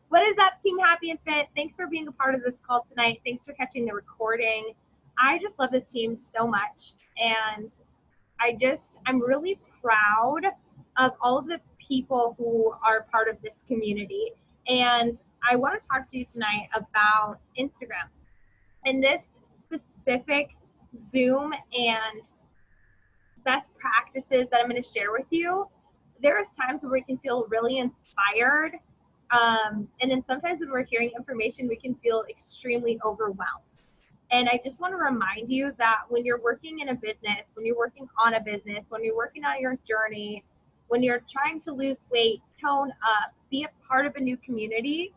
What is up, Team Happy and Fit? Thanks for being a part of this call tonight. Thanks for catching the recording. I just love this team so much. And I'm really proud of all of the people who are part of this community. And I want to talk to you tonight about Instagram. And this specific Zoom and best practices that I'm going to share with you, there's times where we can feel really inspired. And then sometimes when we're hearing information, we can feel extremely overwhelmed. And I just want to remind you that when you're working in a business, when you're working on a business, when you're working on your journey, when you're trying to lose weight, tone up, be a part of a new community,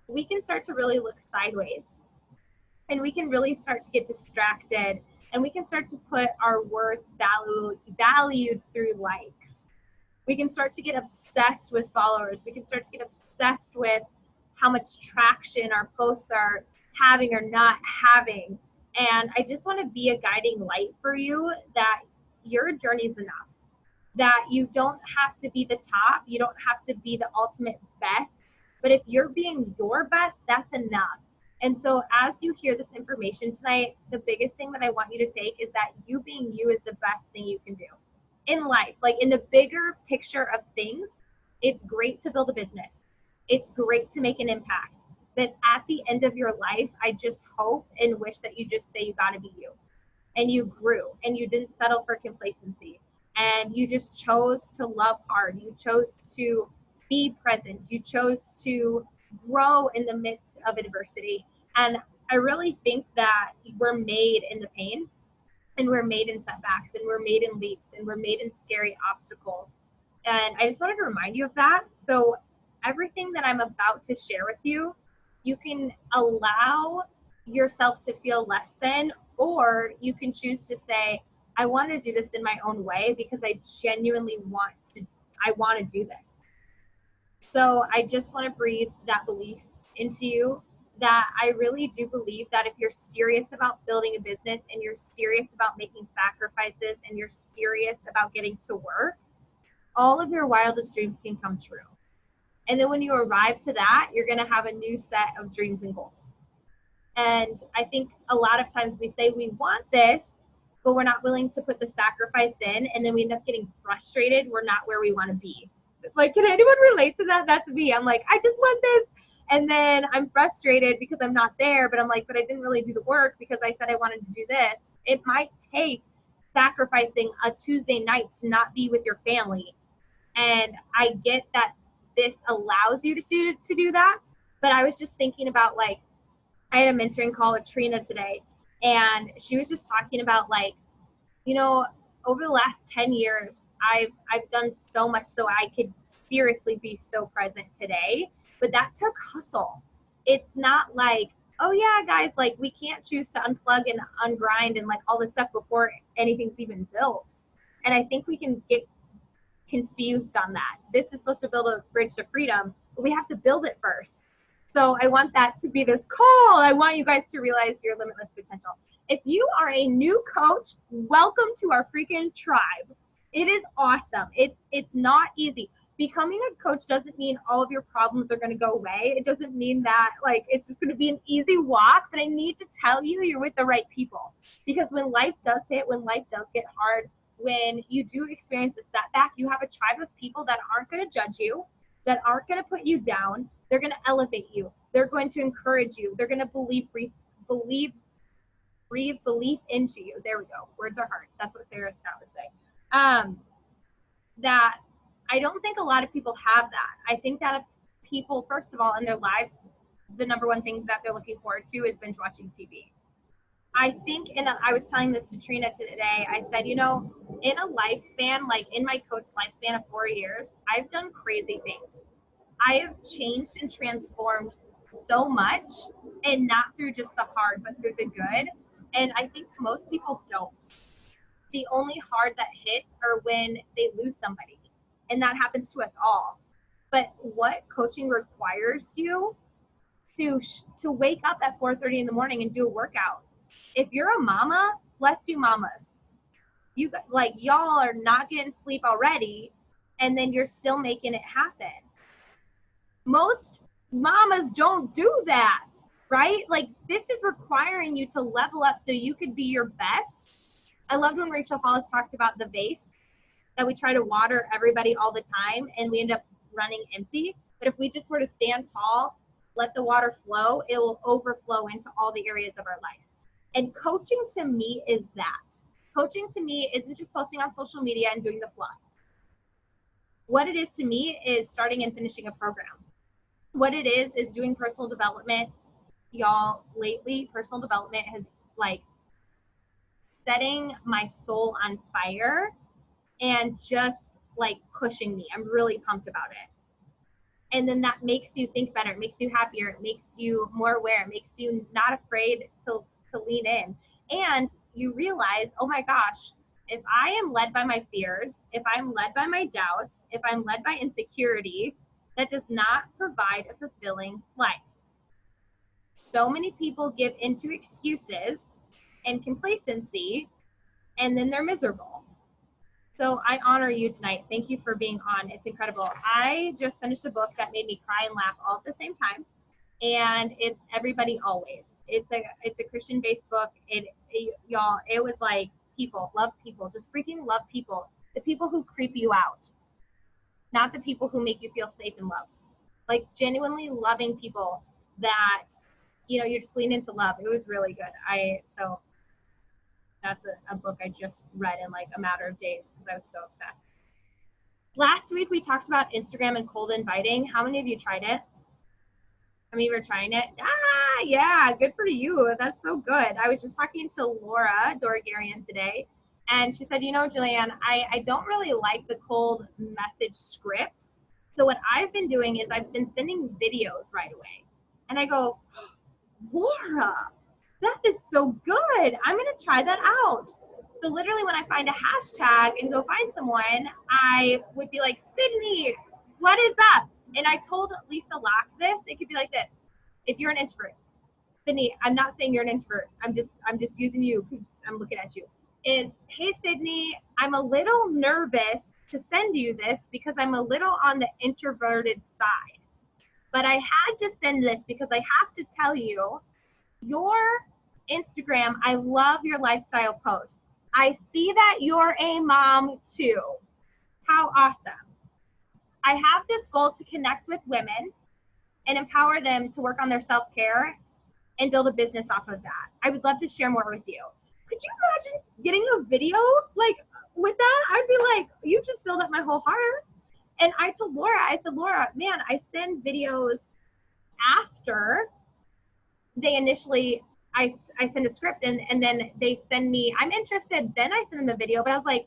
we can start to really look sideways. And we can really start to get distracted, and we can start to put our worth valued through likes. We can start to get obsessed with followers. We can start to get obsessed with how much traction our posts are having or not having. And I just want to be a guiding light for you that your journey is enough, that you don't have to be the top. You don't have to be the ultimate best. But if you're being your best, that's enough. And so as you hear this information tonight, the biggest thing that I want you to take is that you being you is the best thing you can do in life. Like in the bigger picture of things, it's great to build a business. It's great to make an impact. But at the end of your life, I just hope and wish that you just say you got to be you. And you grew and you didn't settle for complacency. And you just chose to love hard. You chose to be present. You chose to grow in the midst of adversity. And I really think that we're made in the pain, and we're made in setbacks, and we're made in leaps, and we're made in scary obstacles. And I just wanted to remind you of that. So everything that I'm about to share with you, you can allow yourself to feel less than, or you can choose to say, I want to do this in my own way because I genuinely want to do this. So I just want to breathe that belief into you, that I really do believe that if you're serious about building a business and you're serious about making sacrifices and you're serious about getting to work, all of your wildest dreams can come true. And then when you arrive to that, you're going to have a new set of dreams and goals. And I think a lot of times we say we want this, but we're not willing to put the sacrifice in, and then we end up getting frustrated. We're not where we want to be. Like, can anyone relate to that? That's me. I'm like, I just want this. And then I'm frustrated because I'm not there, but I'm like, but I didn't really do the work because I said I wanted to do this. It might take sacrificing a Tuesday night to not be with your family. And I get that this allows you to do that. But I was just thinking about, like, I had a mentoring call with Trina today, and she was just talking about, like, you know, over the last 10 years, I've done so much so I could seriously be so present today, but that took hustle. It's not like, oh yeah, guys, like we can't choose to unplug and ungrind and like all this stuff before anything's even built. And I think we can get confused on that. This is supposed to build a bridge to freedom, but we have to build it first. So I want that to be this call. I want you guys to realize your limitless potential. If you are a new coach, welcome to our freaking tribe. It is awesome. It's not easy. Becoming a coach doesn't mean all of your problems are going to go away. It doesn't mean that like it's just going to be an easy walk, but I need to tell you you're with the right people. Because when life does hit, when life does get hard, when you do experience a setback, you have a tribe of people that aren't going to judge you, that aren't going to put you down. They're going to elevate you. They're going to encourage you. They're going to breathe belief into you. There we go. Words are hard. That's what Sarah Scott would say. That I don't think a lot of people have that. I think that people, first of all, in their lives, the number one thing that they're looking forward to is binge watching TV. I think, and I was telling this to Trina today, I said, you know, in a lifespan, like in my coach lifespan of 4 years, I've done crazy things. I have changed and transformed so much, and not through just the hard, but through the good. And I think most people don't. The only hard that hits are when they lose somebody. And that happens to us all. But what coaching requires you to wake up at 4:30 in the morning and do a workout. If you're a mama, bless you mamas. You like y'all are not getting sleep already, and then you're still making it happen. Most mamas don't do that, right? Like, this is requiring you to level up so you could be your best. I loved when Rachel Hollis talked about the vase, that we try to water everybody all the time and we end up running empty. But if we just were to stand tall, let the water flow, it will overflow into all the areas of our life. And coaching to me is that. Coaching to me isn't just posting on social media and doing the fluff. What it is to me is starting and finishing a program. What it is doing personal development. Y'all, lately, personal development has like setting my soul on fire and just like pushing me. I'm really pumped about it. And then that makes you think better. It makes you happier. It makes you more aware. It makes you not afraid to lean in. And you realize, oh my gosh, if I am led by my fears, if I'm led by my doubts, if I'm led by insecurity, that does not provide a fulfilling life. So many people give into excuses and complacency, and then they're miserable. So I honor you tonight. Thank you for being on. It's incredible. I just finished a book that made me cry and laugh all at the same time. And it's Everybody Always. It's a Christian-based book. Y'all, it was like people, love people, just freaking love people. The people who creep you out, not the people who make you feel safe and loved. Like genuinely loving people that, you just lean into love. It was really good. So that's a book I just read in like a matter of days because I was so obsessed. Last week we talked about Instagram and cold inviting. How many of you tried it? How many of you are trying it? Yeah, good for you. That's so good. I was just talking to Laura Doragarian today, and she said, Julianne, I don't really like the cold message script. So what I've been doing is I've been sending videos right away. And I go, Laura, that is so good. I'm going to try that out. So literally when I find a hashtag and go find someone, I would be like, Sydney, what is that? And I told Lisa Locke this. It could be like this. If you're an introvert, Sydney, I'm not saying you're an introvert. I'm just using you because I'm looking at you. Hey, Sydney, I'm a little nervous to send you this because I'm a little on the introverted side. But I had to send this because I have to tell you, your Instagram, I love your lifestyle posts. I see that you're a mom too. How awesome. I have this goal to connect with women and empower them to work on their self-care and build a business off of that. I would love to share more with you. Could you imagine getting a video like with that? I'd be like, you just filled up my whole heart. And I told Laura, I said, Laura, man, I send videos after they initially, I send a script and then they send me, I'm interested, then I send them a video, but I was like,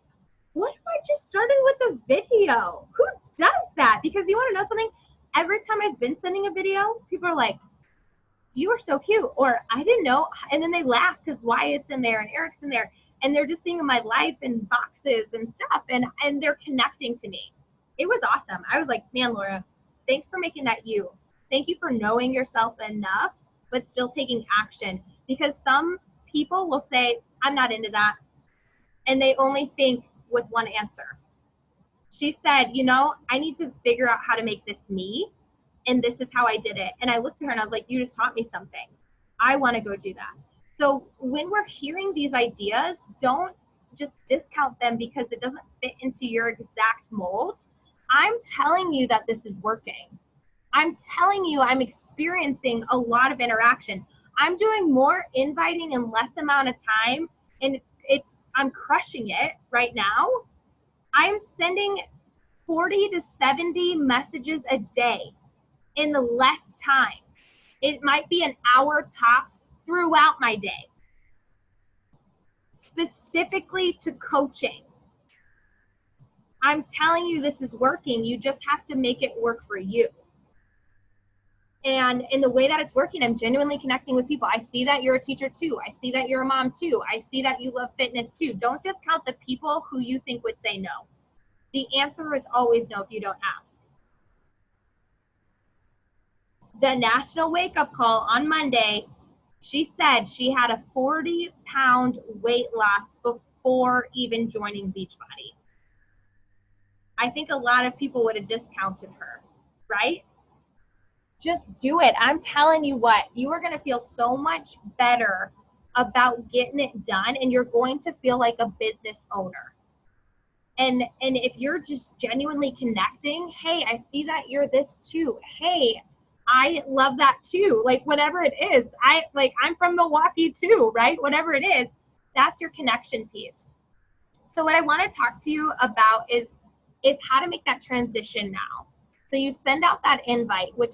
what if I just started with a video? Who does that? Because you want to know something? Every time I've been sending a video, people are like, you are so cute, or I didn't know, and then they laugh because Wyatt's in there and Eric's in there, and they're just seeing my life and boxes and stuff, and they're connecting to me. It was awesome. I was like, man, Laura, thanks for making that you. Thank you for knowing yourself enough, but still taking action, because some people will say, I'm not into that, and they only think with one answer. She said, I need to figure out how to make this me, and this is how I did it. And I looked at her and I was like, you just taught me something. I want to go do that. So when we're hearing these ideas, don't just discount them because it doesn't fit into your exact mold. I'm telling you that this is working. I'm telling you I'm experiencing a lot of interaction. I'm doing more inviting in less amount of time, and I'm crushing it right now. I'm sending 40 to 70 messages a day in the less time. It might be an hour tops throughout my day, specifically to coaching. I'm telling you this is working. You just have to make it work for you. And in the way that it's working, I'm genuinely connecting with people. I see that you're a teacher too. I see that you're a mom too. I see that you love fitness too. Don't discount the people who you think would say no. The answer is always no if you don't ask. The National Wake Up Call on Monday, she said she had a 40-pound weight loss before even joining Beachbody. I think a lot of people would have discounted her, right? Just do it. I'm telling you what, you are going to feel so much better about getting it done, and you're going to feel like a business owner. And if you're just genuinely connecting, hey, I see that you're this too. Hey, I love that too. Like whatever it is, I'm from Milwaukee too, right? Whatever it is, that's your connection piece. So what I want to talk to you about is how to make that transition now. So you send out that invite, which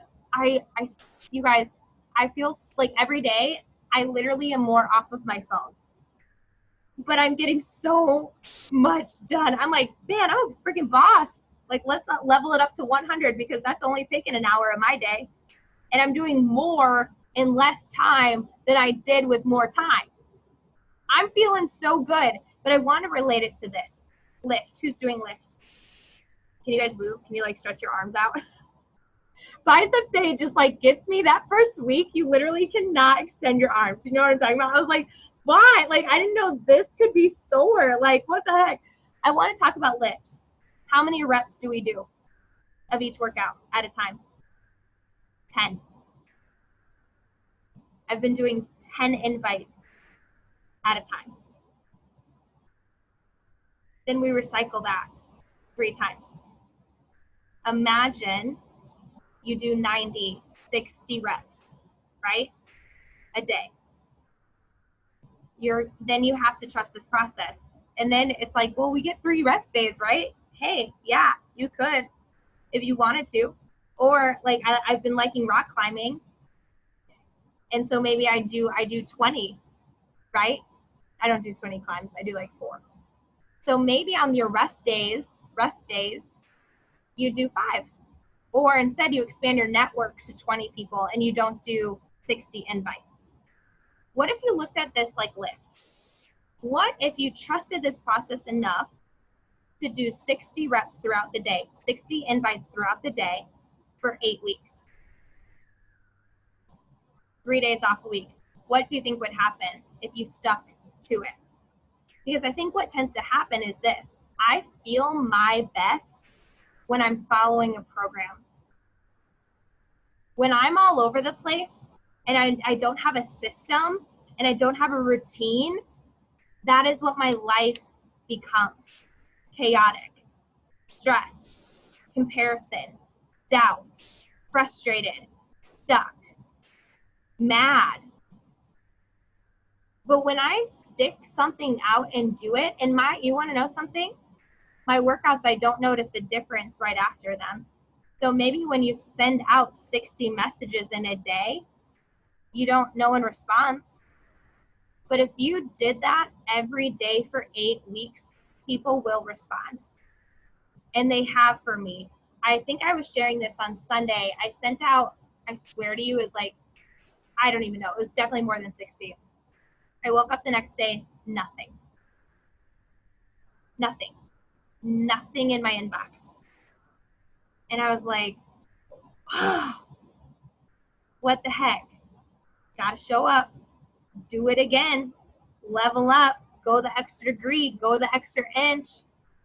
you guys, I feel like every day I literally am more off of my phone, but I'm getting so much done. I'm like, man, I'm a freaking boss. Like, let's not level it up to 100 because that's only taking an hour of my day. And I'm doing more in less time than I did with more time. I'm feeling so good, but I want to relate it to this. Lift. Who's doing lift? Can you guys move? Can you like stretch your arms out? Bicep day just like gets me. That first week, you literally cannot extend your arms. You know what I'm talking about? I was like, why? Like, I didn't know this could be sore. Like, what the heck? I want to talk about lift. How many reps do we do of each workout at a time? 10. I've been doing 10 invites at a time. Then we recycle that 3 times. Imagine you do 90, 60 reps, right? A day. Then you have to trust this process. And then it's like, well, we get 3 rest days, right? Hey, yeah, you could if you wanted to. Or like I've been liking rock climbing. And so maybe I do 20, right? I don't do 20 climbs. I do like 4. So maybe on your rest days, you do 5. Or instead you expand your network to 20 people and you don't do 60 invites. What if you looked at this like lift? What if you trusted this process enough to do 60 reps throughout the day, 60 invites throughout the day for 8 weeks? 3 days off a week. What do you think would happen if you stuck to it? Because I think what tends to happen is this. I feel my best when I'm following a program. When I'm all over the place and I don't have a system and I don't have a routine, that is what my life becomes. Chaotic, stress, comparison, doubt, frustrated, stuck, mad. But when I stick something out and do it, and you want to know something? My workouts, I don't notice a difference right after them. So maybe when you send out 60 messages in a day, no one responds. But if you did that every day for 8 weeks, people will respond. And they have for me. I think I was sharing this on Sunday. I sent out, I swear to you, it was like, I don't even know. It was definitely more than 60. I woke up the next day, nothing. Nothing in my inbox. And I was like, oh, what the heck? Gotta show up, do it again, level up, go the extra degree, go the extra inch.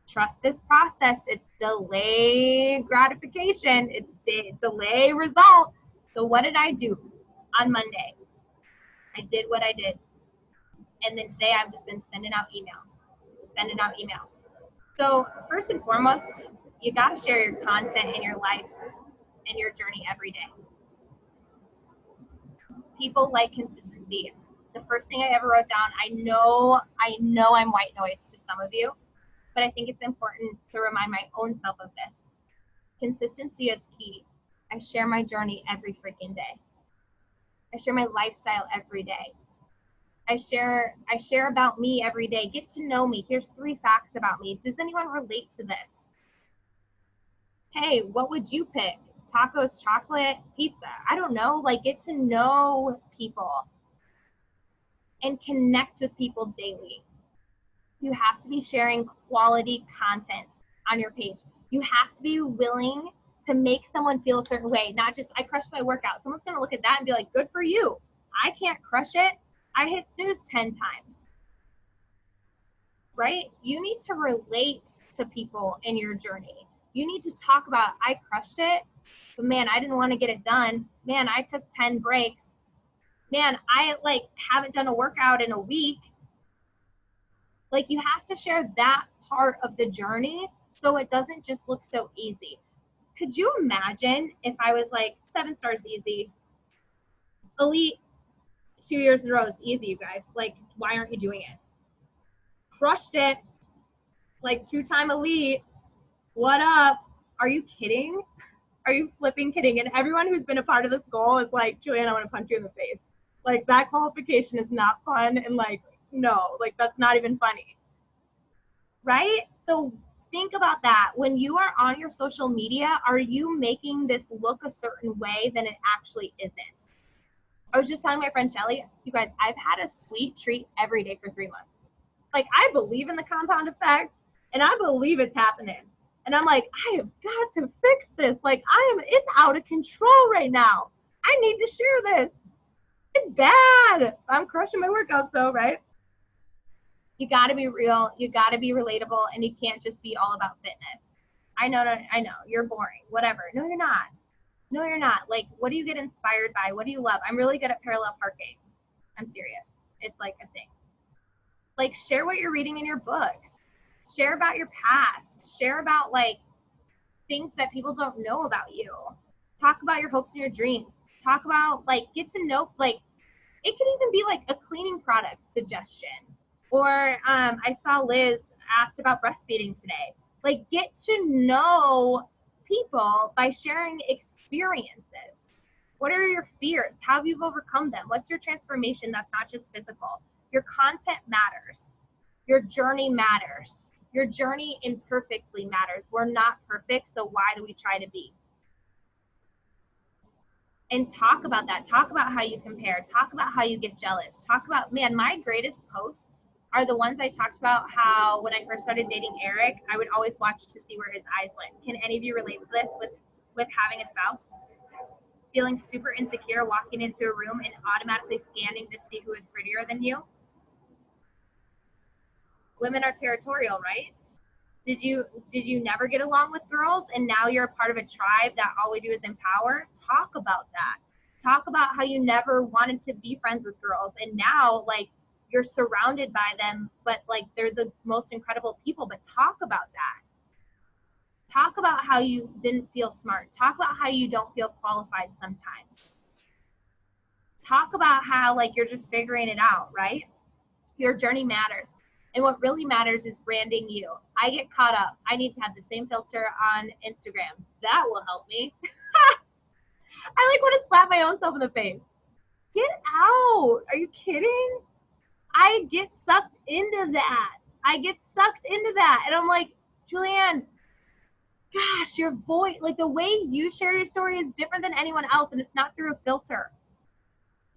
Trust this process. It's delayed gratification. It's delay result. So what did I do on Monday? I did what I did. And then today I've just been sending out emails. So first and foremost, you got to share your content in your life and your journey every day. People like consistency. The first thing I ever wrote down, I know I'm white noise to some of you, but I think it's important to remind my own self of this. Consistency is key. I share my journey every freaking day. I share my lifestyle every day. I share about me every day. Get to know me. Here's 3 facts about me. Does anyone relate to this? Hey, what would you pick? Tacos, chocolate, pizza? I don't know. Like, get to know people and connect with people daily. You have to be sharing quality content on your page. You have to be willing to make someone feel a certain way, not just, I crushed my workout. Someone's going to look at that and be like, good for you. I can't crush it. I hit snooze 10 times, right? You need to relate to people in your journey. You need to talk about, I crushed it, but man, I didn't want to get it done. Man, I took 10 breaks. Man, I like haven't done a workout in a week. Like, you have to share that part of the journey so it doesn't just look so easy. Could you imagine if I was like 7 stars easy, elite 2 years in a row is easy, you guys. Like, why aren't you doing it? Crushed it, like 2-time elite. What up? Are you kidding? Are you flipping kidding? And everyone who's been a part of this goal is like, Julianne, I want to punch you in the face. Like, that qualification is not fun. And like, no, like, that's not even funny. Right? So think about that. When you are on your social media, are you making this look a certain way than it actually isn't? I was just telling my friend Shelly, you guys, I've had a sweet treat every day for 3 months. Like, I believe in the compound effect, and I believe it's happening. And I'm like, I have got to fix this. Like, it's out of control right now. I need to share this. It's bad. I'm crushing my workouts though, right? You got to be real. You got to be relatable, and you can't just be all about fitness. I know, you're boring, whatever. No, you're not. No, you're not. Like, what do you get inspired by? What do you love? I'm really good at parallel parking. I'm serious. It's like a thing. Like, share what you're reading in your books. Share about your past. Share about like things that people don't know about you. Talk about your hopes and your dreams. Talk about, like, get to know, like, it could even be like a cleaning product suggestion. Or I saw Liz asked about breastfeeding today. Like, get to know people by sharing experiences. What are your fears? How have you overcome them? What's your transformation that's not just physical? Your content matters. Your journey matters. Your journey imperfectly matters. We're not perfect, so why do we try to be? And talk about that. Talk about how you compare. Talk about how you get jealous. Talk about, man, my greatest posts are the ones I talked about how when I first started dating Eric, I would always watch to see where his eyes went. Can any of you relate to this with having a spouse? Feeling super insecure, walking into a room and automatically scanning to see who is prettier than you? Women are territorial, right? Did you never get along with girls and now you're a part of a tribe that all we do is empower? Talk about that. Talk about how you never wanted to be friends with girls and now, like, you're surrounded by them, but like they're the most incredible people. But talk about that. Talk about how you didn't feel smart. Talk about how you don't feel qualified sometimes. Talk about how, like, you're just figuring it out, right? Your journey matters. And what really matters is branding you. I get caught up. I need to have the same filter on Instagram. That will help me. I like want to slap my own self in the face. Get out. Are you kidding? I get sucked into that. And I'm like, Julianne, gosh, your voice, like the way you share your story is different than anyone else, and it's not through a filter.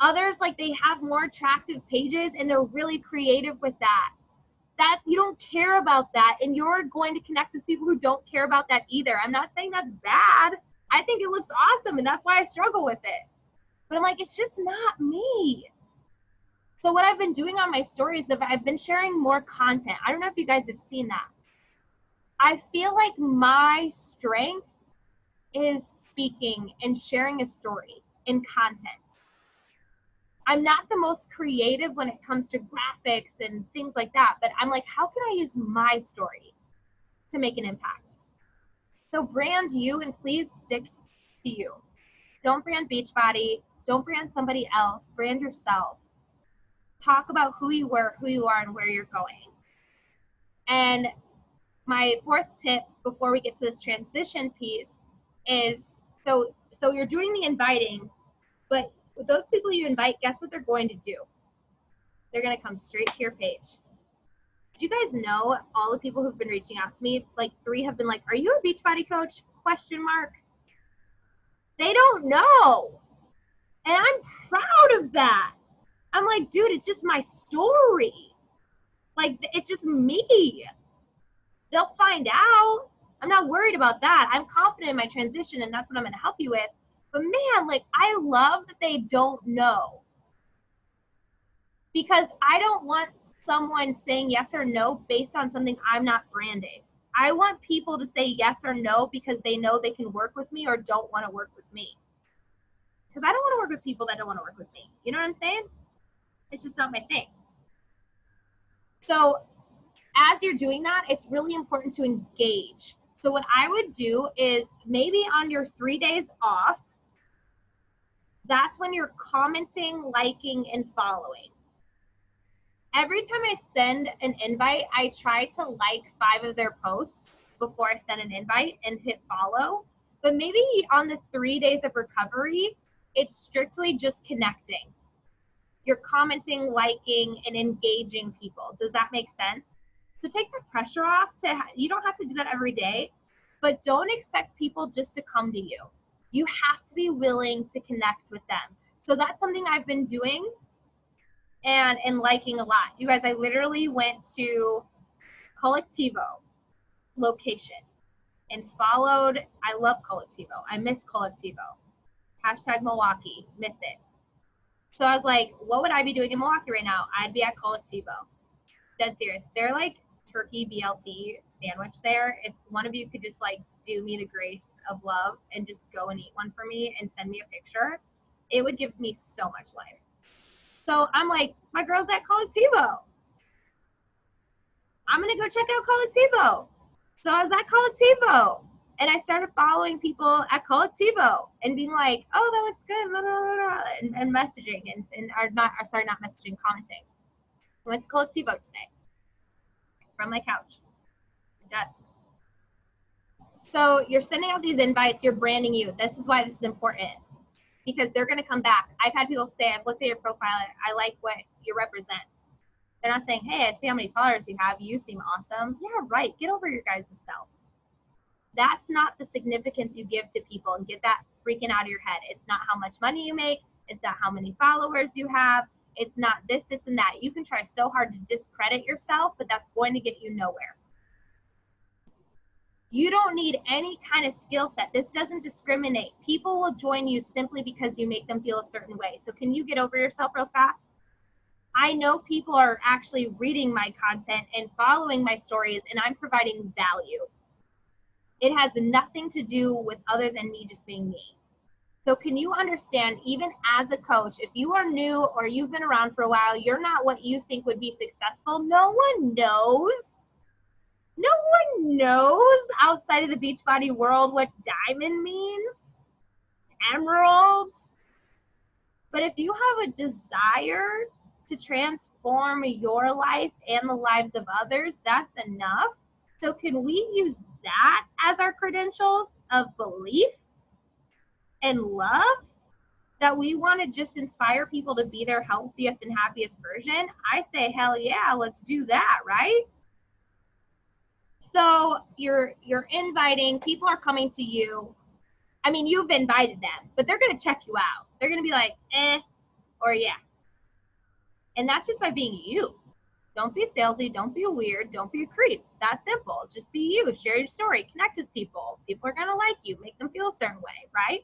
Others, like, they have more attractive pages and they're really creative with that. That you don't care about that, and you're going to connect with people who don't care about that either. I'm not saying that's bad. I think it looks awesome, and that's why I struggle with it. But I'm like, it's just not me. So what I've been doing on my stories is I've been sharing more content. I don't know if you guys have seen that. I feel like my strength is speaking and sharing a story in content. I'm not the most creative when it comes to graphics and things like that, but I'm like, how can I use my story to make an impact? So brand you, and please stick to you. Don't brand Beachbody. Don't brand somebody else. Brand yourself. Talk about who you are, and where you're going. And my fourth tip before we get to this transition piece is, so you're doing the inviting, but with those people you invite, guess what they're going to do? They're going to come straight to your page. Do you guys know all the people who've been reaching out to me, like 3 have been like, are you a Beachbody coach? ? They don't know. And I'm proud of that. I'm like, dude, it's just my story. Like, it's just me. They'll find out. I'm not worried about that. I'm confident in my transition, and that's what I'm going to help you with. But man, like, I love that they don't know, because I don't want someone saying yes or no based on something I'm not branding. I want people to say yes or no because they know they can work with me or don't want to work with me. Because I don't want to work with people that don't want to work with me. You know what I'm saying? It's just not my thing. So as you're doing that, it's really important to engage. So what I would do is maybe on your 3 days off, that's when you're commenting, liking, and following. Every time I send an invite, I try to like 5 of their posts before I send an invite and hit follow. But maybe on the 3 days of recovery, it's strictly just connecting. You're commenting, liking, and engaging people. Does that make sense? So take the pressure off. You don't have to do that every day, but don't expect people just to come to you. You have to be willing to connect with them. So that's something I've been doing and liking a lot. You guys, I literally went to Colectivo location and followed. I love Colectivo. I miss Colectivo. Hashtag Milwaukee, miss it. So I was like, what would I be doing in Milwaukee right now? I'd be at Colectivo. Dead serious. They're like turkey BLT sandwich there. If one of you could just like do me the grace of love and just go and eat one for me and send me a picture, it would give me so much life. So I'm like, my girl's at Colectivo. I'm going to go check out Colectivo. So I was at Colectivo and I started following people at Colectivo and being like, oh, that looks good, blah, blah, blah, and messaging not messaging, commenting. I went to Colectivo today from my couch. Yes. So you're sending out these invites, you're branding you. This is why this is important because they're going to come back. I've had people say, I've looked at your profile, I like what you represent. They're not saying, hey, I see how many followers you have. You seem awesome. Yeah, right. Get over your guys' self. That's not the significance you give to people, and get that freaking out of your head. It's not how much money you make. It's not how many followers you have. It's not this, and that. You can try so hard to discredit yourself, but that's going to get you nowhere. You don't need any kind of skill set. This doesn't discriminate. People will join you simply because you make them feel a certain way. So can you get over yourself real fast? I know people are actually reading my content and following my stories, and I'm providing value. It has nothing to do with other than me just being me. So can you understand, even as a coach, if you are new or you've been around for a while, you're not what you think would be successful. No one knows. No one knows outside of the Beachbody world what diamond means, emerald. But if you have a desire to transform your life and the lives of others, that's enough. So can we use that as our credentials of belief and love, that we want to just inspire people to be their healthiest and happiest version? I say, hell yeah, let's do that, right? So you're inviting, people are coming to you. I mean, you've invited them, but they're going to check you out. They're going to be like, or yeah. And that's just by being you. Don't be salesy. Don't be weird. Don't be a creep. That's simple. Just be you. Share your story. Connect with people. People are going to like you. Make them feel a certain way, right?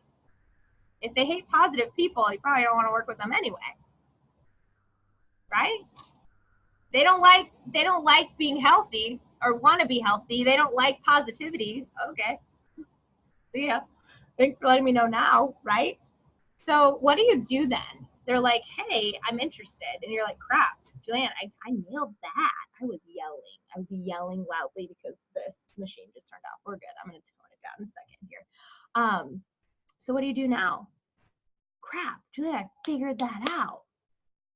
If they hate positive people, you probably don't want to work with them anyway. Right? They don't like being healthy or want to be healthy. They don't like positivity. Okay. See ya. Thanks for letting me know now, right? So what do you do then? They're like, hey, I'm interested. And you're like, crap, Julianne, I nailed that. I was yelling loudly because this machine just turned off. We're good. I'm going to tone it down in a second here. So what do you do now? Crap, Julianne, I figured that out.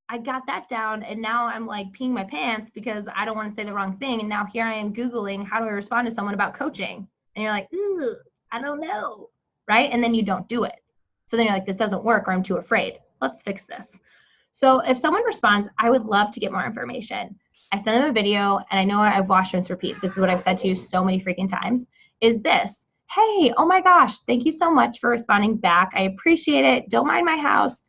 I got that down, and now I'm like peeing my pants because I don't want to say the wrong thing. And now here I am Googling, how do I respond to someone about coaching? And you're like, ooh, I don't know, right? And then you don't do it. So then you're like, this doesn't work, or I'm too afraid. Let's fix this. So if someone responds, I would love to get more information. I send them a video, and I know I've watched, rinse, repeat. This is what I've said to you so many freaking times, is this. Hey, oh my gosh, thank you so much for responding back. I appreciate it. Don't mind my house.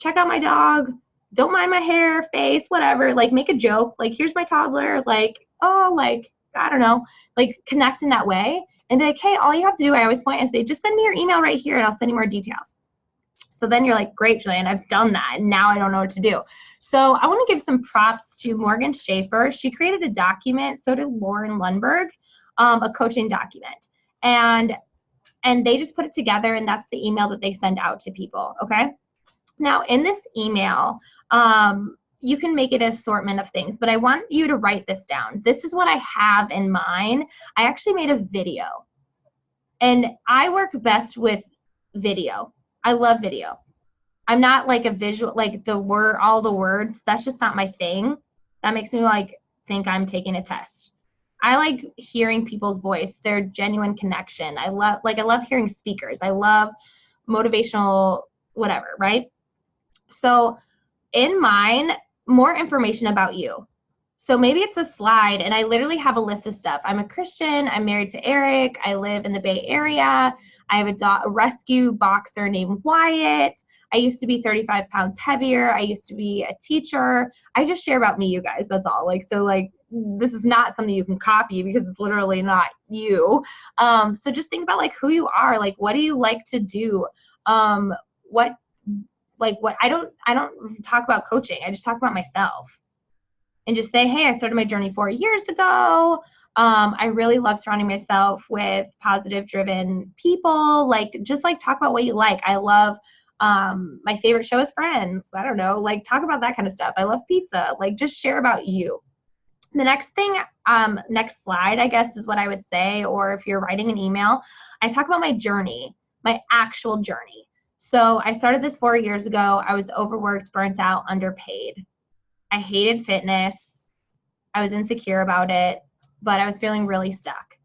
Check out my dog. Don't mind my hair, face, whatever. Like, make a joke. Like, here's my toddler. Like, oh, like, I don't know. Like, connect in that way. And be like, hey, all you have to do, I always point and say, just send me your email right here, and I'll send you more details. So then you're like, great, Julianne, I've done that, and now I don't know what to do. So I want to give some props to Morgan Schaefer. She created a document, so did Lauren Lundberg, a coaching document. And they just put it together, and that's the email that they send out to people, okay? Now, in this email, you can make it an assortment of things, but I want you to write this down. This is what I have in mind. I actually made a video, and I work best with video. I love video. I'm not like a visual, like all the words, that's just not my thing. That makes me like think I'm taking a test. I like hearing people's voice, their genuine connection. I love hearing speakers. I love motivational whatever, right? So in mine, more information about you. So maybe it's a slide, and I literally have a list of stuff. I'm a Christian. I'm married to Eric. I live in the Bay Area. I have a rescue boxer named Wyatt. I used to be 35 pounds heavier. I used to be a teacher. I just share about me, you guys. That's all. This is not something you can copy because it's literally not you. So just think about who you are. What do you like to do? I don't talk about coaching. I just talk about myself and just say, hey, I started my journey 4 years ago. I really love surrounding myself with positive driven people. Talk about what you like. I love, my favorite show is Friends. I don't know, talk about that kind of stuff. I love pizza. Just share about you. The next thing, next slide, I guess, is what I would say, or if you're writing an email, I talk about my journey, my actual journey. So I started this 4 years ago. I was overworked, burnt out, underpaid. I hated fitness. I was insecure about it, but I was feeling really stuck.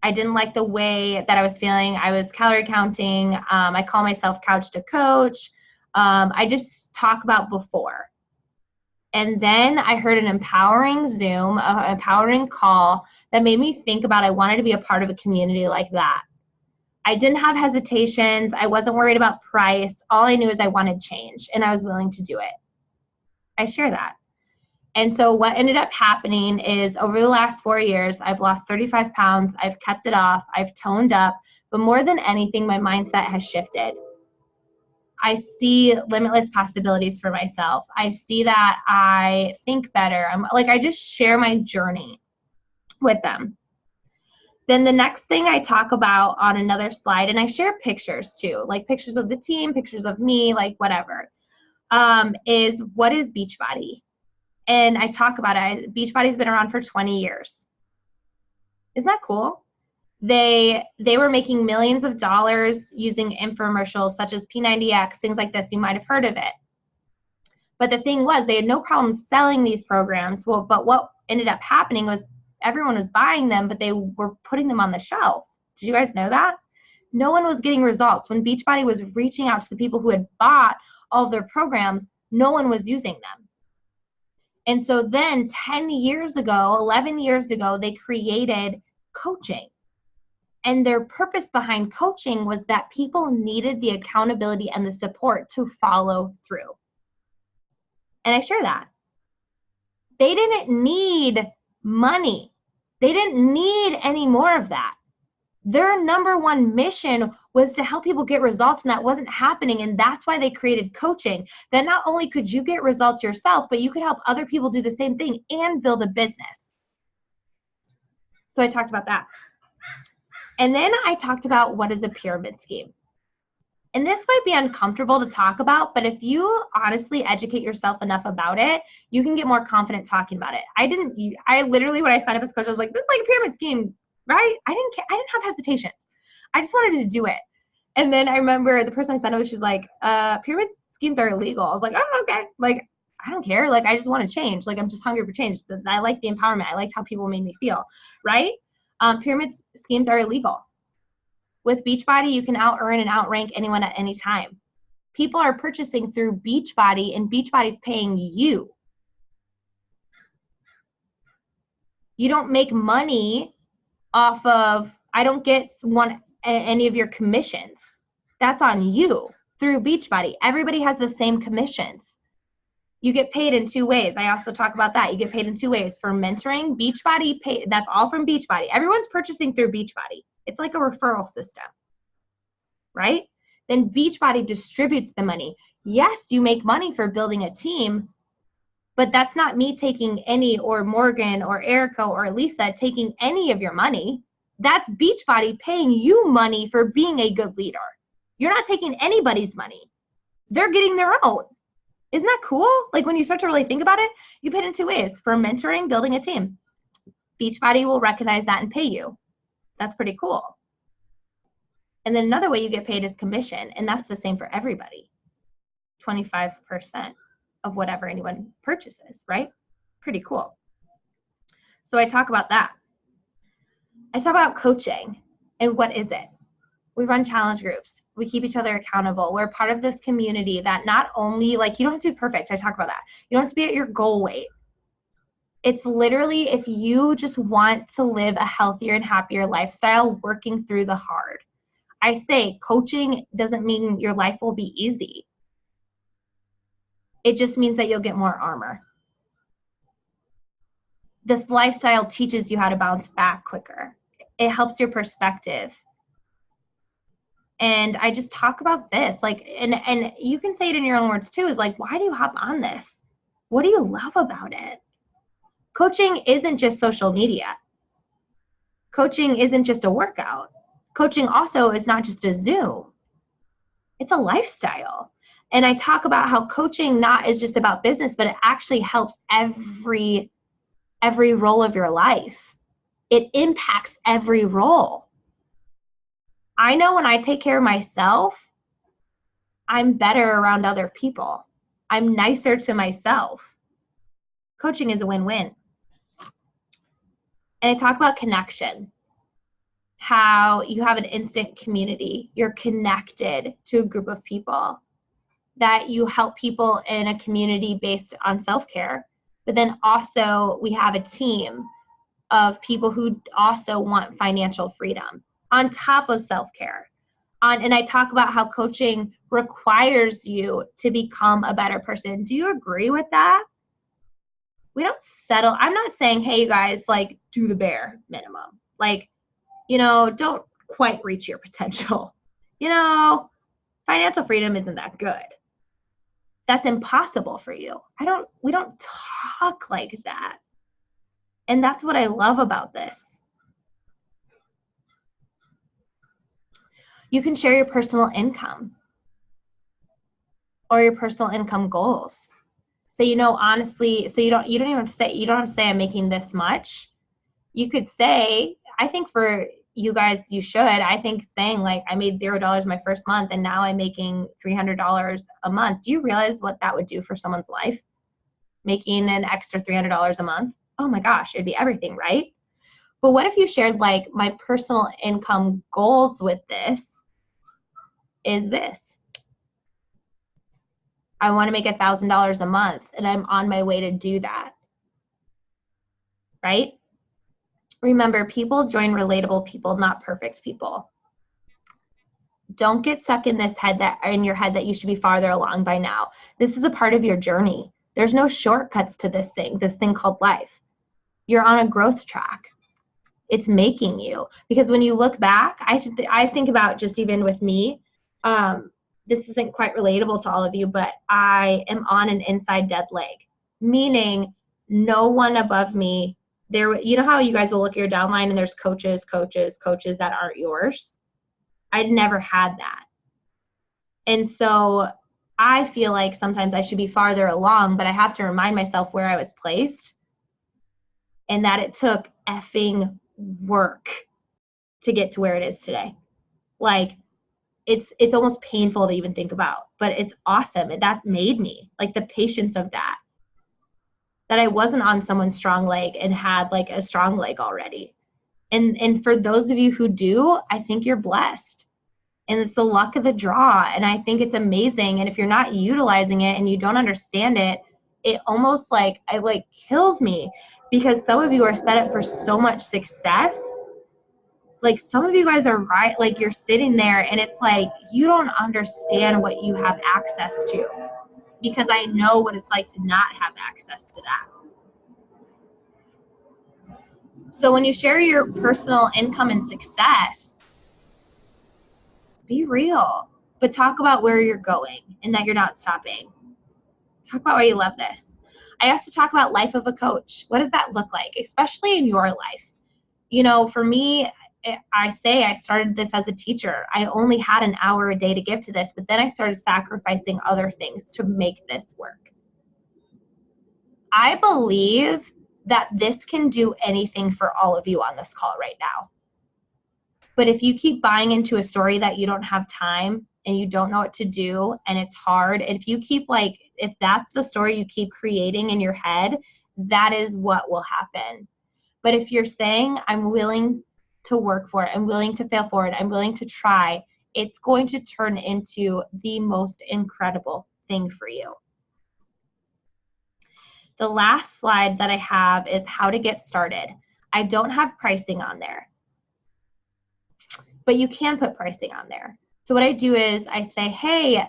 I didn't like the way that I was feeling. I was calorie counting. I call myself couch to coach. I just talk about before. And then I heard an empowering Zoom, an empowering call that made me think about I wanted to be a part of a community like that. I didn't have hesitations. I wasn't worried about price. All I knew is I wanted change, and I was willing to do it. I share that. And so what ended up happening is over the last 4 years, I've lost 35 pounds. I've kept it off. I've toned up. But more than anything, my mindset has shifted. I see limitless possibilities for myself. I see that I think better. I just share my journey with them. Then the next thing I talk about on another slide, and I share pictures too, pictures of the team, pictures of me, whatever, is what is Beachbody? And I talk about it. Beachbody's been around for 20 years. Isn't that cool? They were making millions of dollars using infomercials such as P90X, things like this. You might have heard of it. But the thing was, they had no problem selling these programs. But what ended up happening was everyone was buying them, but they were putting them on the shelf. Did you guys know that? No one was getting results. When Beachbody was reaching out to the people who had bought all of their programs, no one was using them. And so then 10 years ago, 11 years ago, they created coaching. And their purpose behind coaching was that people needed the accountability and the support to follow through. And I share that. They didn't need money. They didn't need any more of that. Their number one mission was to help people get results, and that wasn't happening. And that's why they created coaching. That not only could you get results yourself, but you could help other people do the same thing and build a business. So I talked about that. And then I talked about what is a pyramid scheme. And this might be uncomfortable to talk about, but if you honestly educate yourself enough about it, you can get more confident talking about it. I literally, when I signed up as a coach, I was like, this is like a pyramid scheme, right? I didn't have hesitations. I just wanted to do it. And then I remember the person I signed up with, she's like, pyramid schemes are illegal. I was like, oh, okay. I don't care. I just want to change. I'm just hungry for change. I like the empowerment. I liked how people made me feel, right? Pyramid schemes are illegal. With Beachbody, you can out-earn and outrank anyone at any time. People are purchasing through Beachbody, and Beachbody's paying you. You don't make money off of, I don't get any of your commissions. That's on you through Beachbody. Everybody has the same commissions. You get paid in 2 ways. I also talk about that. You get paid in 2 ways. For mentoring, Beachbody, that's all from Beachbody. Everyone's purchasing through Beachbody. It's like a referral system, right? Then Beachbody distributes the money. Yes, you make money for building a team, But that's not me taking any, or Morgan or Erica or Lisa taking any of your money. That's Beachbody paying you money for being a good leader. You're not taking anybody's money. They're getting their own. Isn't that cool? Like when you start to really think about it, you pay it in two ways: for mentoring, building a team. Beachbody will recognize that and pay you. That's pretty cool. And then another way you get paid is commission, and that's the same for everybody. 25% of whatever anyone purchases, right? Pretty cool. So I talk about that. I talk about coaching, and what is it? We run challenge groups. We keep each other accountable. We're part of this community that not only, like, you don't have to be perfect. I talk about that. You don't have to be at your goal weight. It's literally, if you just want to live a healthier and happier lifestyle, working through the hard. I say coaching doesn't mean your life will be easy. It just means that you'll get more armor. This lifestyle teaches you how to bounce back quicker. It helps your perspective. And I just talk about this, like, and you can say it in your own words too, is like, why do you hop on this? What do you love about it? Coaching isn't just social media. Coaching isn't just a workout. Coaching also is not just a Zoom. It's a lifestyle. And I talk about how coaching not is just about business, but it actually helps every role of your life. It impacts every role. I know when I take care of myself, I'm better around other people. I'm nicer to myself. Coaching is a win-win. And I talk about connection, how you have an instant community. You're connected to a group of people, that you help people in a community based on self-care. But then also we have a team of people who also want financial freedom on top of self-care. And I talk about how coaching requires you to become a better person. Do you agree with that? We don't settle. I'm not saying, hey, you guys, like, do the bare minimum. Like, don't quite reach your potential. Financial freedom isn't that good. That's impossible for you. We don't talk like that. And that's what I love about this. You can share your personal income or your personal income goals. So, honestly, so you don't even have to say I'm making this much. You could say, I think for you guys, you should, I think saying like, I made $0 my first month and now I'm making $300 a month. Do you realize what that would do for someone's life? Making an extra $300 a month? Oh my gosh, it'd be everything, right? But what if you shared like, my personal income goals with this is this. I want to make $1,000 a month and I'm on my way to do that, right? Remember, people join relatable people, not perfect people. Don't get stuck in your head that you should be farther along by now. This is a part of your journey. There's no shortcuts to this thing called life. You're on a growth track. It's making you, because when you look back, I think about just even with me, this isn't quite relatable to all of you, but I am on an inside dead leg, meaning no one above me. You know how you guys will look at your downline and there's coaches that aren't yours? I'd never had that. And so I feel like sometimes I should be farther along, but I have to remind myself where I was placed and that it took effing work to get to where it is today. Like, it's almost painful to even think about, but it's awesome. And that made me, like, the patience of that I wasn't on someone's strong leg and had like a strong leg already. And for those of you who do, I think you're blessed. And it's the luck of the draw. And I think it's amazing. And if you're not utilizing it and you don't understand it, it almost it kills me, because some of you are set up for so much success. Like, some of you guys are right. Like, you're sitting there and it's like, you don't understand what you have access to, because I know what it's like to not have access to that. So when you share your personal income and success, be real, but talk about where you're going and that you're not stopping. Talk about why you love this. I ask to talk about life of a coach. What does that look like, especially in your life? You know, for me, I say I started this as a teacher. I only had an hour a day to give to this, but then I started sacrificing other things to make this work. I believe that this can do anything for all of you on this call right now. But if you keep buying into a story that you don't have time and you don't know what to do and it's hard, if you keep if that's the story you keep creating in your head, that is what will happen. But if you're saying, I'm willing to work for it, I'm willing to fail for it, I'm willing to try, it's going to turn into the most incredible thing for you. The last slide that I have is how to get started. I don't have pricing on there, but you can put pricing on there. So what I do is I say, hey,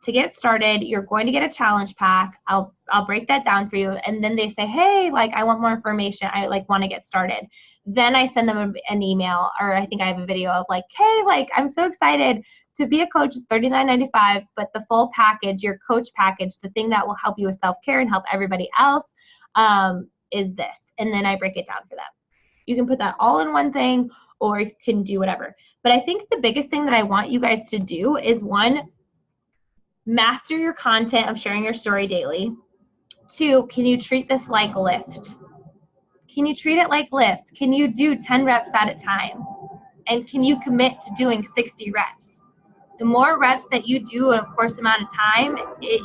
to get started, you're going to get a challenge pack. I'll break that down for you. And then they say, hey, I want more information. I want to get started. Then I send them an email, or I think I have a video of hey, I'm so excited to be a coach is $39.95, but the full package, your coach package, the thing that will help you with self-care and help everybody else is this. And then I break it down for them. You can put that all in one thing, or you can do whatever. But I think the biggest thing that I want you guys to do is, one, master your content of sharing your story daily. 2, can you treat this like lift? Can you treat it like lift? Can you do 10 reps at a time? And can you commit to doing 60 reps? The more reps that you do in a course amount of time,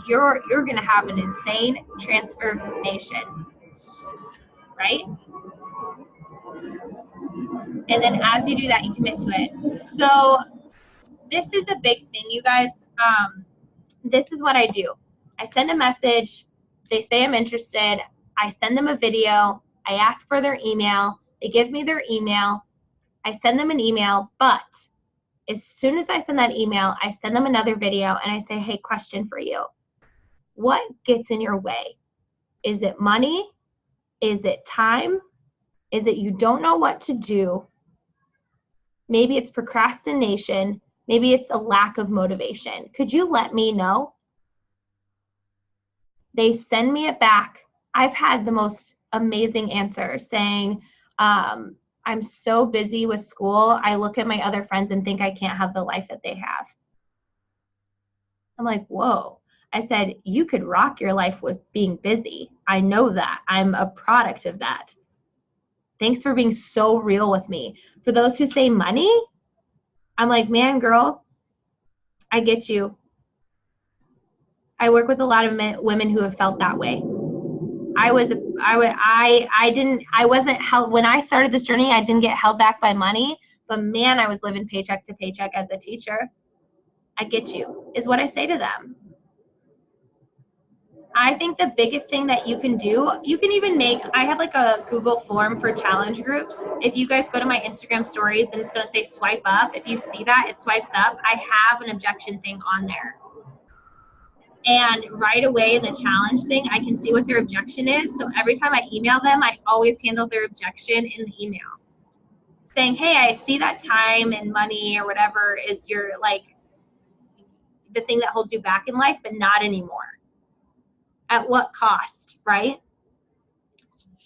you're going to have an insane transformation, right? And then as you do that, you commit to it. So this is a big thing, you guys. This is what I do. I send a message. They say I'm interested. I send them a video. I ask for their email. They give me their email. I send them an email, but as soon as I send that email, I send them another video and I say, hey, question for you. What gets in your way? Is it money? Is it time? Is it you don't know what to do? Maybe it's procrastination. Maybe it's a lack of motivation. Could you let me know? They send me it back. I've had the most amazing answers saying, I'm so busy with school. I look at my other friends and think I can't have the life that they have. I'm like, whoa. I said, you could rock your life with being busy. I know that. I'm a product of that. Thanks for being so real with me. For those who say money, I'm like, man, girl, I get you. I work with a lot of women who have felt that way. I wasn't held, when I started this journey, I didn't get held back by money, but man, I was living paycheck to paycheck as a teacher. I get you, is what I say to them. I think the biggest thing that you can do, you can even I have a Google form for challenge groups. If you guys go to my Instagram stories and it's going to say swipe up, if you see that, it swipes up. I have an objection thing on there. And right away in the challenge thing, I can see what their objection is. So every time I email them, I always handle their objection in the email. Saying, hey, I see that time and money or whatever is your, the thing that holds you back in life, but not anymore. At what cost, right?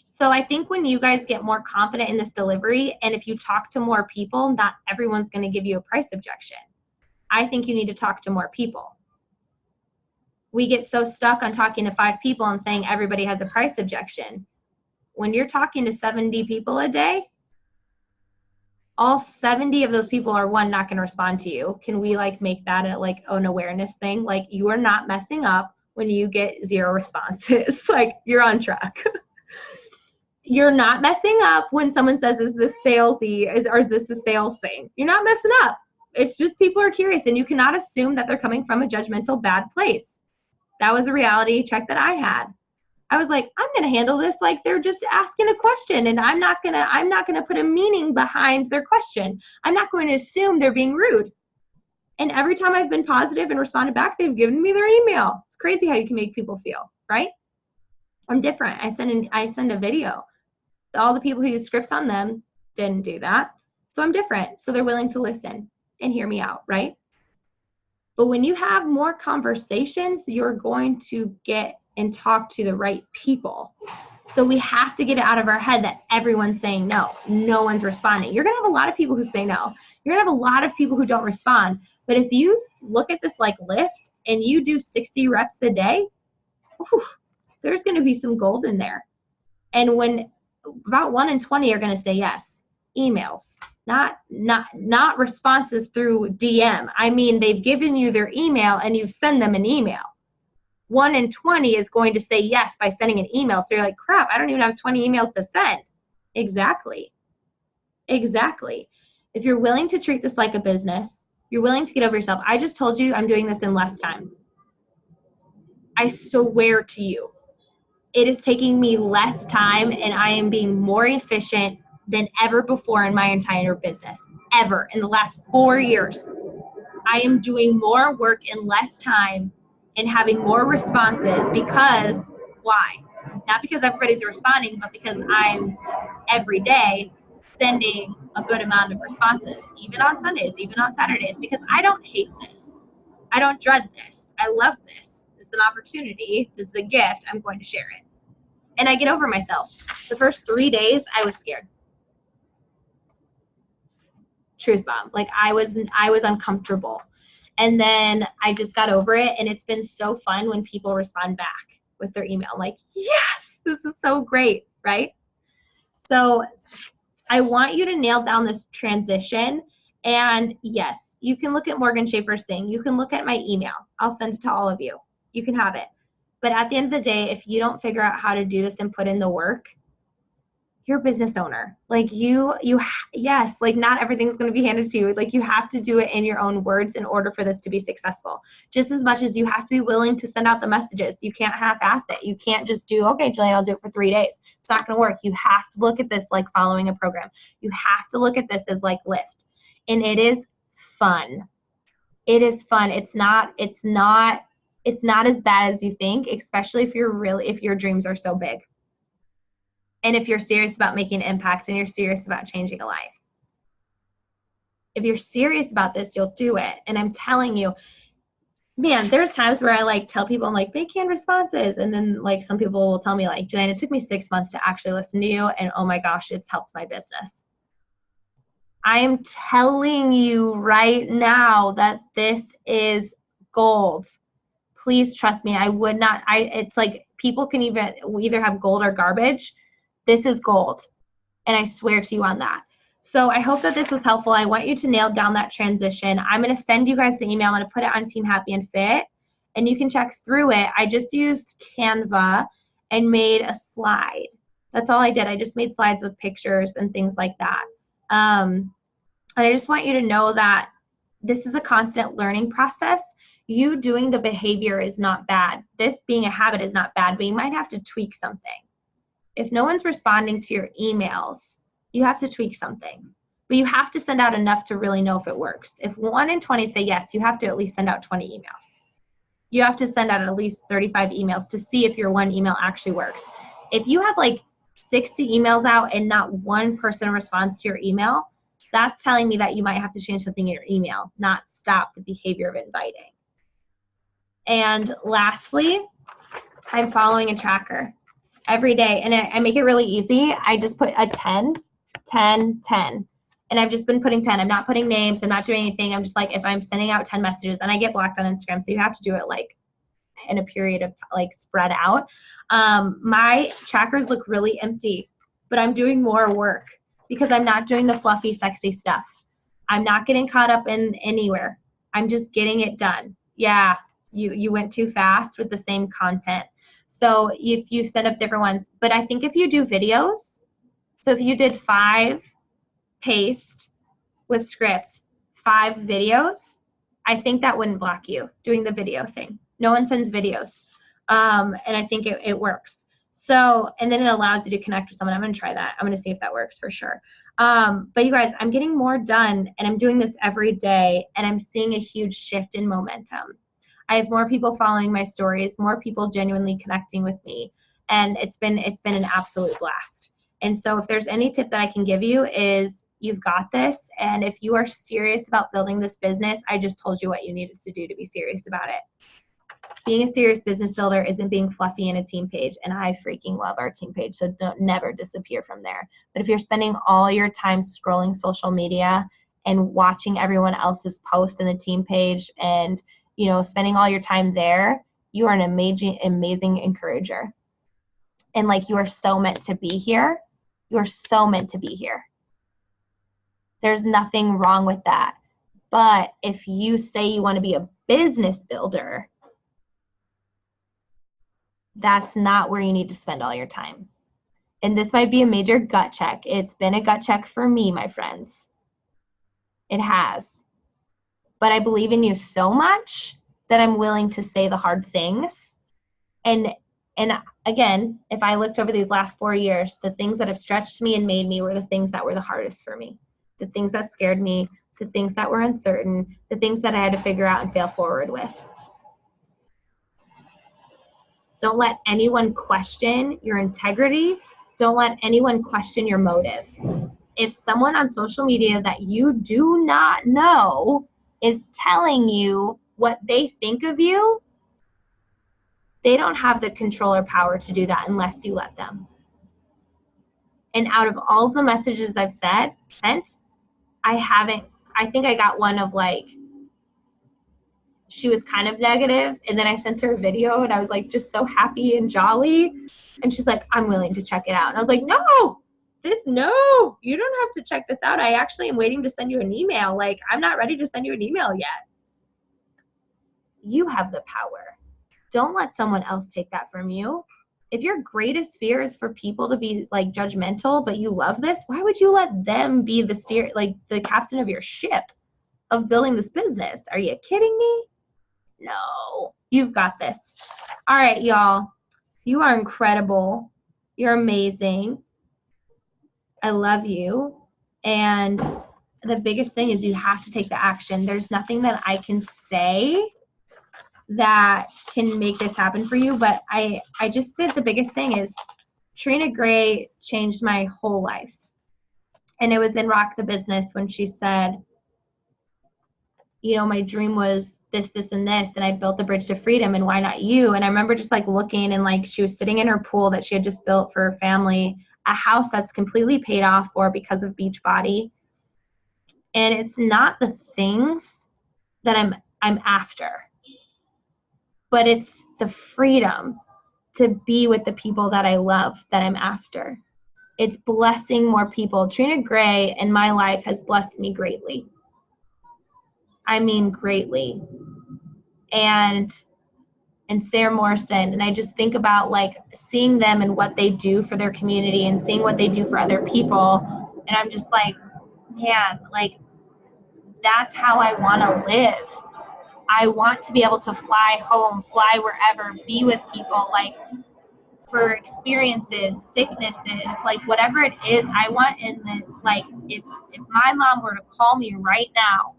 So I think when you guys get more confident in this delivery, and if you talk to more people, not everyone's going to give you a price objection. I think you need to talk to more people. We get so stuck on talking to 5 people and saying everybody has a price objection. When you're talking to 70 people a day, all 70 of those people are, one, not going to respond to you. Can we make that an awareness thing? You are not messing up when you get 0 responses. You're on track. You're not messing up when someone says, is this salesy, or is this a sales thing? You're not messing up. It's just people are curious, and you cannot assume that they're coming from a judgmental bad place. That was a reality check that I had. I was like, I'm going to handle this like they're just asking a question, and I'm not going to put a meaning behind their question. I'm not going to assume they're being rude. And every time I've been positive and responded back, they've given me their email. It's crazy how you can make people feel, right? I'm different. I send a video. All the people who use scripts on them didn't do that. So I'm different. So they're willing to listen and hear me out, right? But when you have more conversations, you're going to get and talk to the right people. So we have to get it out of our head that everyone's saying no. No one's responding. You're going to have a lot of people who say no. You're going to have a lot of people who don't respond. But if you look at this like lift and you do 60 reps a day, there's going to be some gold in there. And when about 1 in 20 are going to say yes, emails, not responses through DM. I mean, they've given you their email and you've sent them an email. 1 in 20 is going to say yes by sending an email. So you're like, crap, I don't even have 20 emails to send. Exactly. If you're willing to treat this like a business, you're willing to get over yourself. I just told you I'm doing this in less time. I swear to you, it is taking me less time and I am being more efficient than ever before in my entire business, ever. In the last 4 years, I am doing more work in less time and having more responses because, why? Not because everybody's responding, but because I'm every day sending a good amount of responses, even on Sundays, even on Saturdays, because I don't hate this. I don't dread this. I love this. This is an opportunity. This is a gift. I'm going to share it. And I get over myself. The first 3 days, I was scared. Truth bomb. Like I was uncomfortable. And then I just got over it. And it's been so fun when people respond back with their email. I'm like, yes, this is so great, right? So I want you to nail down this transition. And yes, you can look at Morgan Schaefer's thing. You can look at my email. I'll send it to all of you. You can have it. But at the end of the day, if you don't figure out how to do this and put in the work, you're a business owner. Like yes, like not everything's going to be handed to you. Like you have to do it in your own words in order for this to be successful. Just as much as you have to be willing to send out the messages. You can't half-ass it. You can't just do, okay, Jillian, I'll do it for 3 days. It's not going to work. You have to look at this like following a program. You have to look at this as like lift. And it is fun. It is fun. It's not as bad as you think, especially if your dreams are so big. And if you're serious about making an impact and you're serious about changing a life. If you're serious about this, you'll do it. And I'm telling you, man, there's times where I like tell people, I'm like, make canned responses. And then like some people will tell me like, Jillian, it took me 6 months to actually listen to you. And oh my gosh, it's helped my business. I am telling you right now that this is gold. Please trust me. It's like people can either have gold or garbage. This is gold. And I swear to you on that. So I hope that this was helpful. I want you to nail down that transition. I'm going to send you guys the email. I'm going to put it on Team Happy and Fit, and you can check through it. I just used Canva and made a slide. That's all I did. I just made slides with pictures and things like that. And I just want you to know that this is a constant learning process. You doing the behavior is not bad. This being a habit is not bad, but you might have to tweak something. If no one's responding to your emails, you have to tweak something. But you have to send out enough to really know if it works. If 1 in 20 say yes, you have to at least send out 20 emails. You have to send out at least 35 emails to see if your one email actually works. If you have like 60 emails out and not one person responds to your email, that's telling me that you might have to change something in your email, not stop the behavior of inviting. And lastly, I'm following a tracker every day, and I make it really easy. I just put a 10, 10, 10. And I've just been putting 10. I'm not putting names. I'm not doing anything. I'm just like, if I'm sending out 10 messages, and I get blocked on Instagram, so you have to do it like in a period of like spread out. My trackers look really empty, but I'm doing more work because I'm not doing the fluffy, sexy stuff. I'm not getting caught up in anywhere. I'm just getting it done. Yeah, you went too fast with the same content. So if you set up different ones, but I think if you do videos, so if you did 5 paste with script, 5 videos, I think that wouldn't block you doing the video thing. No one sends videos. And I think it works. So, and then it allows you to connect with someone. I'm going to try that. I'm going to see if that works for sure. But you guys, I'm getting more done, and I'm doing this every day, and I'm seeing a huge shift in momentum. I have more people following my stories, more people genuinely connecting with me, and it's been an absolute blast. And so if there's any tip that I can give you is you've got this, and if you are serious about building this business, I just told you what you needed to do to be serious about it. being a serious business builder isn't being fluffy in a team page, and I freaking love our team page, so don't never disappear from there. But if you're spending all your time scrolling social media and watching everyone else's post in the team page and, you know, spending all your time there, you are an amazing encourager. And like, you are so meant to be here. You are so meant to be here. There's nothing wrong with that. But if you say you want to be a business builder, that's not where you need to spend all your time. And this might be a major gut check. It's been a gut check for me, my friends. It has. But I believe in you so much that I'm willing to say the hard things. And again, if I looked over these last 4 years, the things that have stretched me and made me were the things that were the hardest for me. The things that scared me, the things that were uncertain, the things that I had to figure out and fail forward with. Don't let anyone question your integrity. Don't let anyone question your motive. If someone on social media that you do not know is telling you what they think of you, they don't have the control or power to do that unless you let them. And out of all of the messages I've sent, I think I got one of like, she was kind of negative, and then I sent her a video and I was like just so happy and jolly, and she's like, I'm willing to check it out. And I was like, no, you don't have to check this out. I actually am waiting to send you an email. Like, I'm not ready to send you an email yet. You have the power. Don't let someone else take that from you. If your greatest fear is for people to be like judgmental, but you love this, why would you let them be the captain of your ship of building this business? Are you kidding me? No, you've got this. All right, y'all. You are incredible. You're amazing. I love you. And the biggest thing is you have to take the action. There's nothing that I can say that can make this happen for you, but I just think the biggest thing is Trina Gray changed my whole life. And it was in Rock the Business when she said, you know, my dream was this, and this, and I built the bridge to freedom, and why not you? And I remember just like looking, and like she was sitting in her pool that she had just built for her family, a house that's completely paid off for because of Beachbody. And it's not the things that I'm after, but it's the freedom to be with the people that I love that I'm after. It's blessing more people. Trina Gray in my life has blessed me greatly. I mean, greatly. And Sarah Morrison, and I just think about like seeing them and what they do for their community and seeing what they do for other people. And I'm just like, man, like that's how I want to live. I want to be able to fly home, fly wherever, be with people, like for experiences, sicknesses, like whatever it is, I want in the, like if my mom were to call me right now,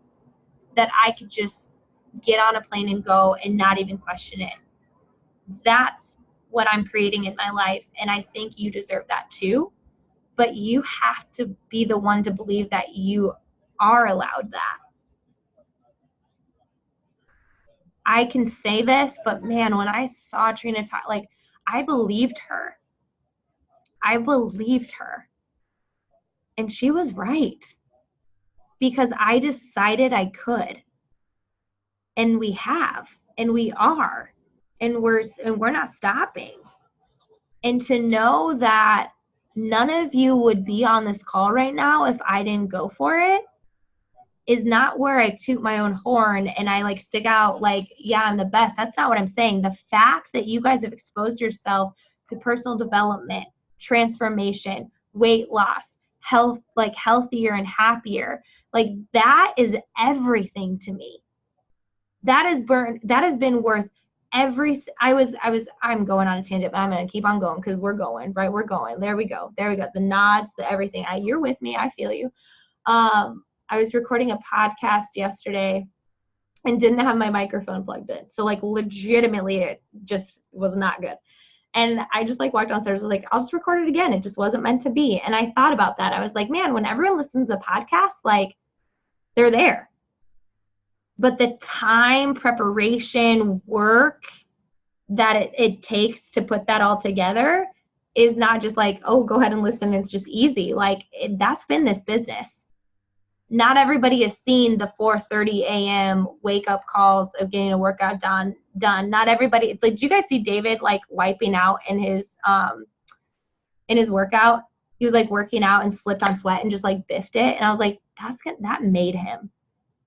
that I could just get on a plane and go and not even question it. That's what I'm creating in my life, and I think you deserve that too. But you have to be the one to believe that you are allowed that. I can say this, but man, when I saw Trina talk, like I believed her. And she was right. Because I decided I could. And we have, and we are, and we're not stopping. And to know that none of you would be on this call right now if I didn't go for it is not where I toot my own horn and I like stick out like, yeah, I'm the best. That's not what I'm saying. The fact that you guys have exposed yourself to personal development, transformation, weight loss, health, like healthier and happier, like that is everything to me. That has been worth I'm going on a tangent, but I'm going to keep on going because we're going, right? We're going. There we go. The nods, the everything. You're with me. I feel you. I was recording a podcast yesterday and didn't have my microphone plugged in. So like legitimately it just was not good. And I just like walked downstairs, I was like, I'll just record it again. It just wasn't meant to be. And I thought about that. I was like, man, when everyone listens to podcasts, like they're there. But the time, preparation, work that it takes to put that all together is not just like, oh, go ahead and listen, it's just easy. Like, that's been this business. Not everybody has seen the 4:30 a.m. wake up calls of getting a workout done. Not everybody. It's like, did you guys see David like wiping out in his workout? He was like working out and slipped on sweat and just like biffed it. And I was like, that made him.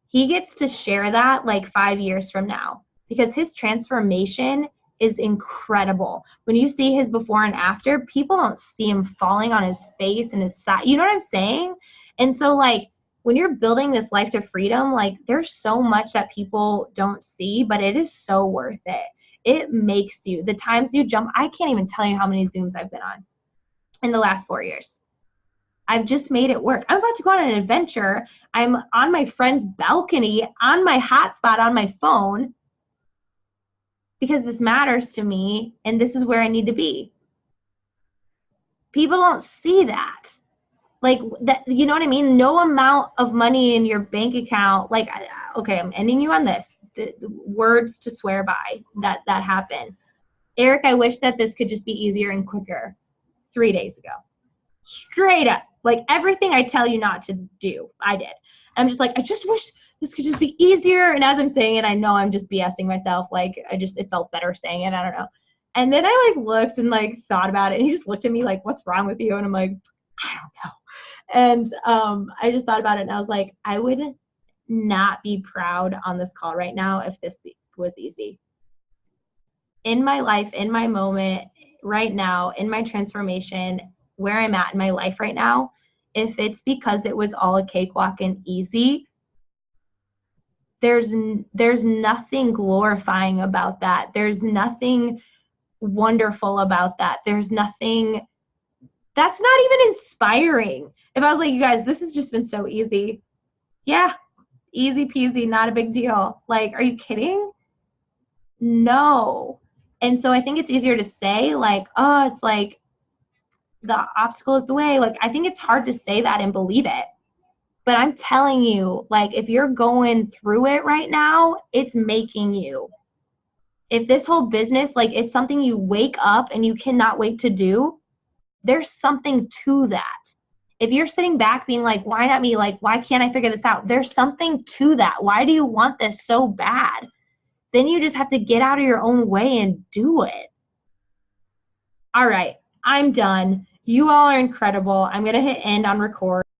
He gets to share that like 5 years from now, because his transformation is incredible. When you see his before and after, people don't see him falling on his face and his side. You know what I'm saying? And so like, when you're building this life to freedom, like, there's so much that people don't see, but it is so worth it. It makes you, the times you jump, I can't even tell you how many Zooms I've been on in the last 4 years. I've just made it work. I'm about to go on an adventure. I'm on my friend's balcony on my hotspot on my phone because this matters to me and this is where I need to be. People don't see that. Like that, you know what I mean? No amount of money in your bank account. Like, okay, I'm ending you on this. The words to swear by that happen. Eric, I wish that this could just be easier and quicker 3 days ago. Straight up. Like, everything I tell you not to do, I did. I'm just like, I just wish this could just be easier. And as I'm saying it, I know I'm just BSing myself. Like, it felt better saying it. I don't know. And then I like looked and like thought about it. And he just looked at me like, what's wrong with you? And I'm like, I don't know. And I just thought about it and I was like, I would not be proud on this call right now if this was easy. In my life, in my moment, right now, in my transformation, where I'm at in my life right now, if it's because it was all a cakewalk and easy, there's nothing glorifying about that. There's nothing wonderful about that. There's nothing, that's not even inspiring. If I was like, you guys, this has just been so easy. Yeah, easy peasy, not a big deal. Like, are you kidding? No. And so I think it's easier to say like, oh, it's like the obstacle is the way. Like, I think it's hard to say that and believe it. But I'm telling you, like, if you're going through it right now, it's making you. If this whole business, like, it's something you wake up and you cannot wait to do, there's something to that. If you're sitting back being like, why not me? Like, why can't I figure this out? There's something to that. Why do you want this so bad? Then you just have to get out of your own way and do it. All right, I'm done. You all are incredible. I'm going to hit end on record.